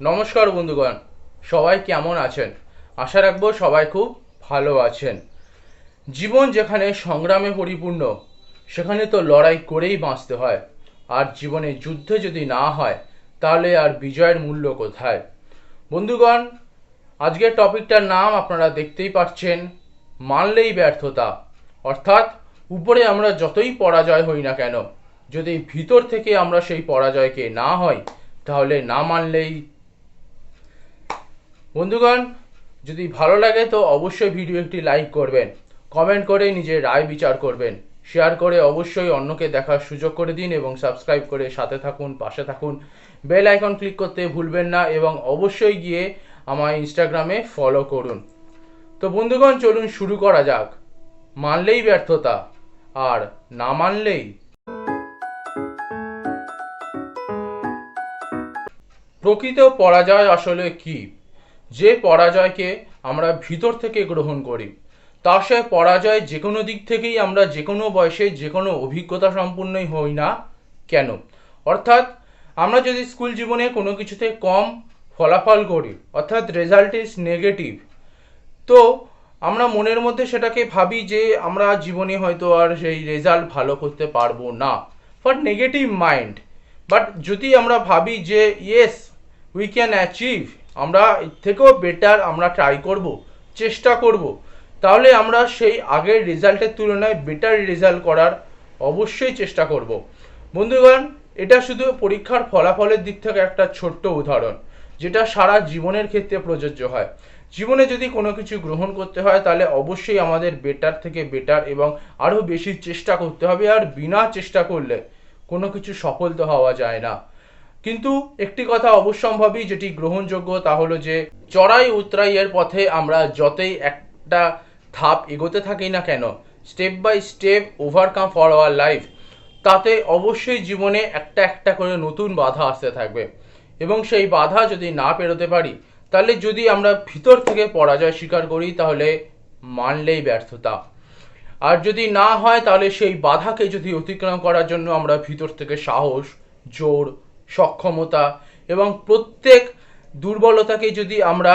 নমস্কার বন্ধুগণ, সবাই কেমন আছেন? আশা রাখবো সবাই খুব ভালো আছেন। জীবন যেখানে সংগ্রামে পরিপূর্ণ, সেখানে তো লড়াই করেই বাঁচতে হয়। আর জীবনে যুদ্ধ যদি না হয়, তাহলে আর বিজয়ের মূল্য কোথায়? বন্ধুগণ, আজকের টপিকটার নাম আপনারা দেখতেই পাচ্ছেন, মানলেই ব্যর্থতা। অর্থাৎ উপরে আমরা যতই পরাজয় হই না কেন, যদি ভিতর থেকে আমরা সেই পরাজয়কে না হয়, তাহলে না মানলেই। বন্ধুগণ, যদি ভালো লাগে তো অবশ্যই ভিডিও একটি লাইক করবেন, কমেন্ট করে নিজের রায় বিচার করবেন, শেয়ার করে অবশ্যই অন্যকে দেখার সুযোগ করে দিন এবং সাবস্ক্রাইব করে সাথে থাকুন, পাশে থাকুন। বেল আইকন ক্লিক করতে ভুলবেন না এবং অবশ্যই গিয়ে আমার ইনস্টাগ্রামে ফলো করুন। তো বন্ধুগণ, চলুন শুরু করা যাক। মানলেই ব্যর্থতা, আর না মানলেই। প্রকৃত পরাজয় আসলে কি? যে পরাজয়কে আমরা ভিতর থেকে গ্রহণ করি, তা সে পরাজয় যে কোনো দিক থেকেই আমরা যে কোনো বয়সে যে কোনো অভিজ্ঞতা সম্পূর্ণই হই না কেন। অর্থাৎ আমরা যদি স্কুল জীবনে কোনো কিছুতে কম ফলাফল করি, অর্থাৎ রেজাল্ট ইজ নেগেটিভ, তো আমরা মনের মধ্যে সেটাকে ভাবি যে আমরা জীবনে হয়তো আর সেই রেজাল্ট ভালো করতে পারবো না, ফর নেগেটিভ মাইন্ড। বাট যদি আমরা ভাবি যে ইয়েস, উই ক্যান অ্যাচিভ, আমরা এর থেকেও বেটার আমরা ট্রাই করব, চেষ্টা করব, তাহলে আমরা সেই আগের রেজাল্টের তুলনায় বেটার রেজাল্ট করার অবশ্যই চেষ্টা করব। বন্ধুগণ, এটা শুধু পরীক্ষার ফলাফলের দিক থেকে একটা ছোট্ট উদাহরণ, যেটা সারা জীবনের ক্ষেত্রে প্রযোজ্য হয়। জীবনে যদি কোনো কিছু গ্রহণ করতে হয়, তাহলে অবশ্যই আমাদের বেটার থেকে বেটার এবং আরও বেশি চেষ্টা করতে হবে। আর বিনা চেষ্টা করলে কোনো কিছু সফল তো হওয়া যায় না। কিন্তু একটি কথা অবশ্যম্ভাবী, যেটি গ্রহণযোগ্য, তা হলো যে চড়াই উতরাইয়ের পথে আমরা যতই একটা ধাপ এগোতে থাকি না কেন, step by step overcome for our life, তাতে অবশ্যই জীবনে একটা একটা করে নতুন বাধা আসতে থাকবে। এবং সেই বাধা যদি না পেরোতে পারি, তাহলে যদি আমরা ভিতর থেকে পরাজয় স্বীকার করি, তাহলে মানলেই ব্যর্থতা। আর যদি না হয়, তাহলে সেই বাধাকে যদি অতিক্রম করার জন্য আমরা ভিতর থেকে সাহস, জোর, সক্ষমতা এবং প্রত্যেক দুর্বলতাকে যদি আমরা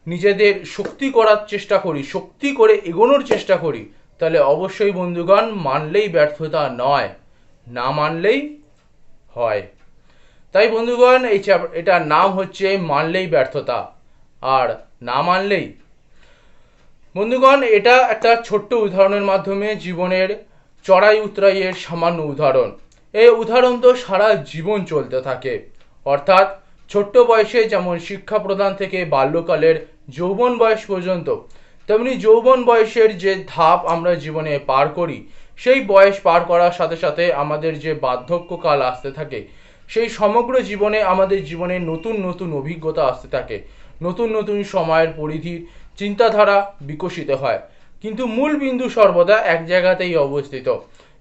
নিজেদের শক্তি করার চেষ্টা করি, শক্তি করে এগোনোর চেষ্টা করি, তাহলে অবশ্যই বন্ধুগণ, মানলেই ব্যর্থতা নয়, না মানলেই হয়। তাই বন্ধুগণ, এটার নাম হচ্ছে মানলেই ব্যর্থতা, আর না মানলেই। বন্ধুগণ, এটা একটা ছোট্ট উদাহরণের মাধ্যমে জীবনের চড়াই উতরাইয়ের সামান্য উদাহরণ। এই উদাহরণ তো সারা জীবন চলতে থাকে। অর্থাৎ ছোট্ট বয়সে যেমন শিক্ষা প্রদান থেকে বাল্যকালের যৌবন বয়স পর্যন্ত, তেমনি যৌবন বয়সের যে ধাপ আমরা জীবনে পার করি, সেই বয়স পার করার সাথে সাথে আমাদের যে বার্ধক্যকাল আসতে থাকে, সেই সমগ্র জীবনে আমাদের জীবনে নতুন নতুন অভিজ্ঞতা আসতে থাকে, নতুন নতুন সময়ের পরিধির চিন্তাধারা বিকশিত হয়। কিন্তু মূল বিন্দু সর্বদা এক জায়গাতেই অবস্থিত।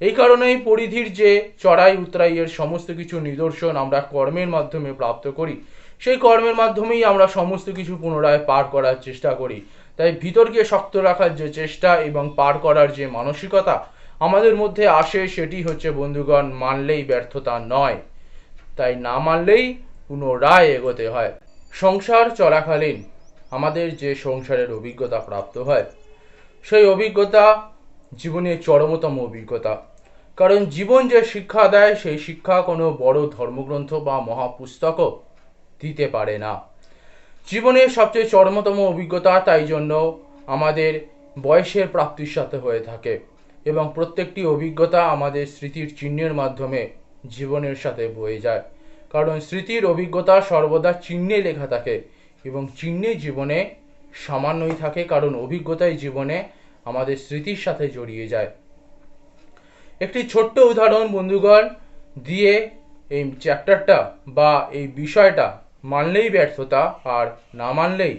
এই কারণেই পরিধির যে চড়াই উতরাইয়ের সমস্ত কিছু নিদর্শন আমরা কর্মের মাধ্যমে প্রাপ্ত করি, সেই কর্মের মাধ্যমেই আমরা সমস্ত কিছু পুনরায় পার করার চেষ্টা করি। তাই ভিতরকে শক্ত রাখার যে চেষ্টা এবং পার করার যে মানসিকতা আমাদের মধ্যে আসে, সেটি হচ্ছে বন্ধুগণ, মানলেই ব্যর্থতা নয়। তাই না মানলেই পুনরায় এগোতে হয়। সংসার চলাকালীন আমাদের যে সংসারের অভিজ্ঞতা প্রাপ্ত হয়, সেই অভিজ্ঞতা জীবনের চরমতম অভিজ্ঞতা। কারণ জীবন যে শিক্ষা দেয়, সেই শিক্ষা কোনো বড় ধর্মগ্রন্থ বা মহাপুস্তকও দিতে পারে না। জীবনের সবচেয়ে চরমতম অভিজ্ঞতা তাই জন্য আমাদের বয়সের প্রাপ্তির সাথে হয়ে থাকে, এবং প্রত্যেকটি অভিজ্ঞতা আমাদের স্মৃতির চিহ্নের মাধ্যমে জীবনের সাথে বয়ে যায়। কারণ স্মৃতির অভিজ্ঞতা সর্বদা চিহ্নে লেখা থাকে, এবং চিহ্নে জীবনে সামান্যই থাকে, কারণ অভিজ্ঞতাই জীবনে আমাদের স্মৃতির সাথে জড়িয়ে যায়। একটি ছোট্ট উদাহরণ বন্ধুগণ দিয়ে এই চ্যাপ্টারটা বা এই বিষয়টা, মানলেই ব্যর্থতা আর না মানলেই,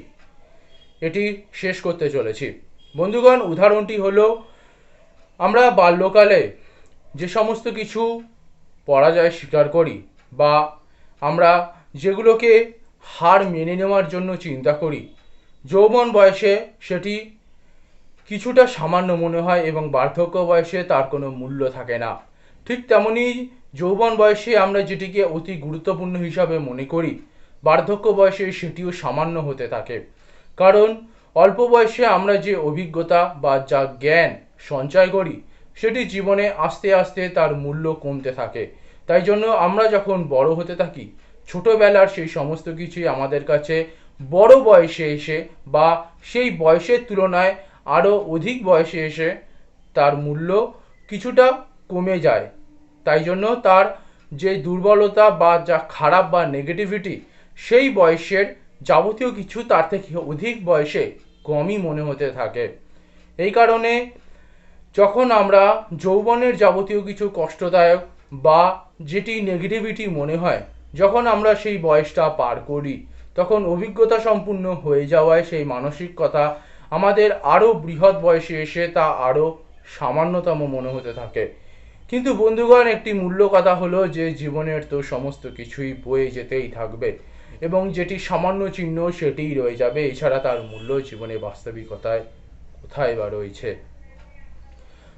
এটি শেষ করতে চলেছি। বন্ধুগণ, উদাহরণটি হলো, আমরা বাল্যকালে যে সমস্ত কিছু পরাজয় স্বীকার করি, বা আমরা যেগুলোকে হার মেনে নেওয়ার জন্য চিন্তা করি, যৌবন বয়সে সেটি কিছুটা সামান্য মনে হয় এবং বার্ধক্য বয়সে তার কোনো মূল্য থাকে না। ঠিক তেমনি যৌবন বয়সে আমরা যেটিকে অতি গুরুত্বপূর্ণ হিসাবে মনে করি, বার্ধক্য বয়সে সেটিও সামান্য হতে থাকে। কারণ অল্প বয়সে আমরা যে অভিজ্ঞতা বা যা জ্ঞান সঞ্চয় করি সেটি জীবনে আস্তে আস্তে তার মূল্য কমতে থাকে। তাই জন্য আমরা যখন বড় হতে থাকি, ছোটবেলার সেই সমস্ত কিছুই আমাদের কাছে বড় বয়সে এসে বা সেই বয়সের তুলনায় আরও অধিক বয়সে এসে তার মূল্য কিছুটা কমে যায়। তাই জন্য তার যে দুর্বলতা বা যা খারাপ বা নেগেটিভিটি সেই বয়সের যাবতীয় কিছু তার থেকে অধিক বয়সে কমই মনে হতে থাকে। এই কারণে যখন আমরা যৌবনের যাবতীয় কিছু কষ্টদায়ক বা যেটি নেগেটিভিটি মনে হয়, যখন আমরা সেই বয়সটা পার করি, তখন অভিজ্ঞতা সম্পূর্ণ হয়ে যাওয়ায় সেই মানসিকতা আমাদের আরও বৃহৎ বয়সে এসে তা আরও সামান্যতম মনে হতে থাকে। কিন্তু বন্ধুগণ, একটি মূল্য কথা হলো যে জীবনের তো সমস্ত কিছুই বয়ে যেতেই থাকবে এবং যেটি সামান্য চিহ্ন সেটিই রয়ে যাবে, এছাড়া তার মূল্য জীবনে বাস্তবিকতায় কোথায় বা রয়েছে।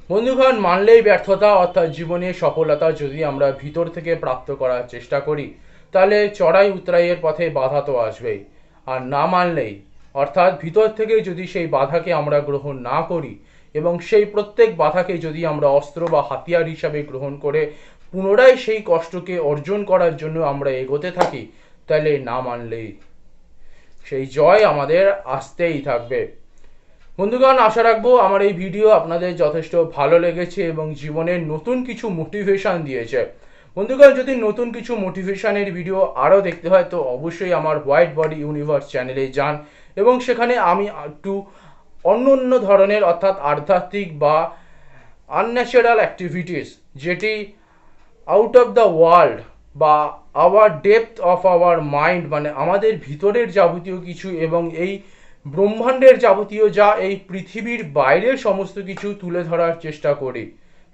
বন্ধুগণ, মানলেই ব্যর্থতা অর্থাৎ জীবনে সফলতা যদি আমরা ভিতর থেকে প্রাপ্ত করার চেষ্টা করি, তাহলে চড়াই উতরাইয়ের পথে বাধা তো আসবেই। আর না মানলেই অর্থাৎ ভিতর থেকে যদি সেই বাধাকে আমরা গ্রহণ না করি এবং সেই প্রত্যেক বাধাকে যদি আমরা অস্ত্র বা হাতিয়ার হিসাবে গ্রহণ করে পুনরায় সেই কষ্টকে অর্জন করার জন্য আমরা এগোতে থাকি, তাহলে না মানলেই সেই জয় আমাদের আসতেই থাকবে। বন্ধুগণ, আশা রাখবো আমার এই ভিডিও আপনাদের যথেষ্ট ভালো লেগেছে এবং জীবনের নতুন কিছু মোটিভেশন দিয়েছে। বন্ধুগণ, যদি নতুন কিছু মোটিভেশনের ভিডিও আরও দেখতে হয় তো অবশ্যই আমার হোয়াইট বডি ইউনিভার্স চ্যানেলে যান এবং সেখানে আমি একটু অন্য ধরনের অর্থাৎ আধ্যাত্মিক বা আনন্যাচারাল অ্যাক্টিভিটিস, যেটি আউট অফ দ্য ওয়ার্ল্ড বা our depth of our mind, মানে আমাদের ভিতরের যাবতীয় কিছু এবং এই ব্রহ্মাণ্ডের যাবতীয় যা এই পৃথিবীর বাইরের সমস্ত কিছু তুলে ধরার চেষ্টা করি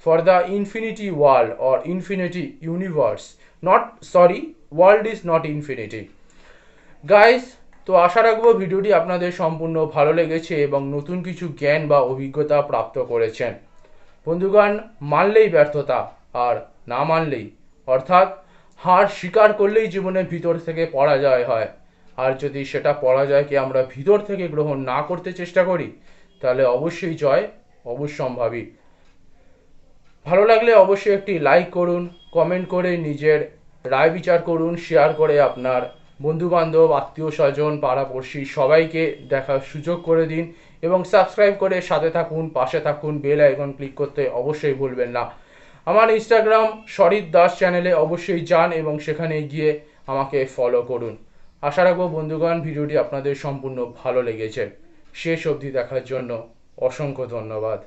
for the infinity world or infinity universe, not sorry, world is not infinity. Guys, তো আশা রাখবো ভিডিওটি আপনাদের সম্পূর্ণ ভালো লেগেছে এবং নতুন কিছু জ্ঞান বা অভিজ্ঞতা প্রাপ্ত করেছেন। বন্ধুগণ, মানলেই ব্যর্থতা আর না মানলেই অর্থাৎ হার স্বীকার করলেই জীবনের ভিতর থেকে পরাজয় হয়। আর যদি সেটা পরাজয়কে আমরা ভিতর থেকে গ্রহণ না করতে চেষ্টা করি, তাহলে অবশ্যই জয় অবশ্যম্ভাবী। ভালো লাগলে অবশ্যই একটি লাইক করুন, কমেন্ট করে নিজের রায় বিচার করুন, শেয়ার করে আপনার বন্ধুবান্ধব, আত্মীয় স্বজন, পাড়াপড়শি সবাইকে দেখার সুযোগ করে দিন এবং সাবস্ক্রাইব করে সাথে থাকুন, পাশে থাকুন, বেল আইকন ক্লিক করতে অবশ্যই ভুলবেন না। আমার ইনস্টাগ্রাম সরিত দাস চ্যানেলে অবশ্যই যান এবং সেখানে গিয়ে আমাকে ফলো করুন। আশা রাখবো বন্ধুগণ ভিডিওটি আপনাদের সম্পূর্ণ ভালো লেগেছে। শেষ অবধি দেখার জন্য অসংখ্য ধন্যবাদ।